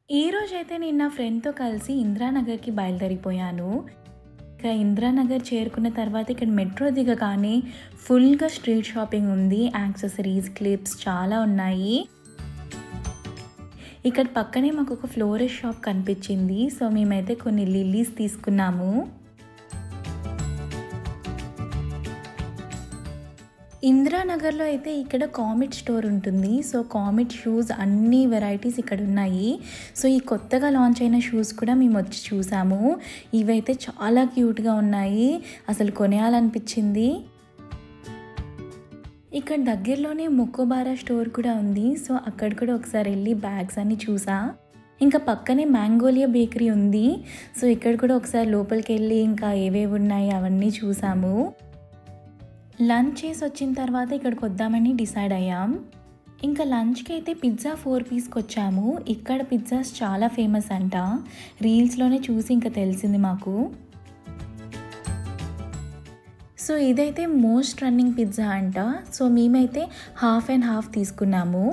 ఈరోజైతే నేను నా ఫ్రెండ్‌తో కలిసి ఇందిరానగర్‌కి బయలుదేరిపోయాను. ఇక ఇందిరానగర్ చేరుకున్న తర్వాత ఇక్కడ మెట్రో దిగగానే ఫుల్‌గా స్ట్రీట్ షాపింగ్ ఉంది. యాక్సెసరీస్, క్లిప్స్ చాలా ఉన్నాయి. ఇక్కడ పక్కనే మాకొక ఫ్లోరిస్ట్ షాప్ కనిపించింది. సో మేమైతే కొన్ని లిల్లీస్ తీసుకున్నాము. ఇందిరానగర్‌లో అయితే ఇక్కడ కామెట్ స్టోర్ ఉంటుంది. సో కామెట్ షూస్ అన్ని వెరైటీస్ ఇక్కడ ఉన్నాయి. సో ఈ కొత్తగా లాంచ్ అయిన షూస్ కూడా మేము వచ్చి చూసాము. ఇవైతే చాలా క్యూట్‌గా ఉన్నాయి. అసలు కొనేయాలనిపించింది. ఇక్కడ దగ్గరలోనే మొకోబారా స్టోర్ కూడా ఉంది. సో అక్కడ కూడా ఒకసారి వెళ్ళి బ్యాగ్స్ అన్ని చూసా. ఇంకా పక్కనే మ్యాంగోలియా బేకరీ ఉంది. సో ఇక్కడ కూడా ఒకసారి లోపలికి వెళ్ళి ఇంకా ఏవేవి ఉన్నాయి అవన్నీ చూసాము. లంచ్ చేసి వచ్చిన తర్వాత ఇక్కడికి వద్దామని డిసైడ్ అయ్యాం. ఇంకా లంచ్కి అయితే పిజ్జా 4 పీస్కి వచ్చాము. ఇక్కడ పిజ్జాస్ చాలా ఫేమస్ అంట. రీల్స్లోనే చూసి ఇంకా తెలిసింది మాకు. సో ఇదైతే మోస్ట్ రన్నింగ్ పిజ్జా అంట. సో మేమైతే హాఫ్ అండ్ హాఫ్ తీసుకున్నాము.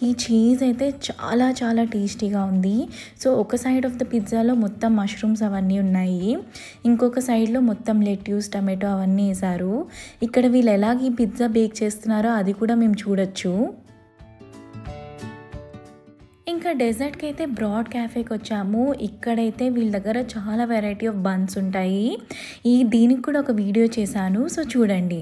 ఈ చీజ్ అయితే చాలా చాలా టేస్టీగా ఉంది. సో ఒక సైడ్ ఆఫ్ ద పిజ్జాలో మొత్తం మష్రూమ్స్ అవన్నీ ఉన్నాయి. ఇంకొక సైడ్లో మొత్తం లెట్యూస్, టమాటో అవన్నీ వేశారు. ఇక్కడ వీళ్ళు ఎలాగ ఈ పిజ్జా బేక్ చేస్తున్నారో అది కూడా మేము చూడొచ్చు. ఇంకా డెజర్ట్కి అయితే బ్రాడ్ క్యాఫేకి వచ్చాము. ఇక్కడైతే వీళ్ళ దగ్గర చాలా వెరైటీ ఆఫ్ బన్స్ ఉంటాయి. దీనికి కూడా ఒక వీడియో చేశాను. సో చూడండి.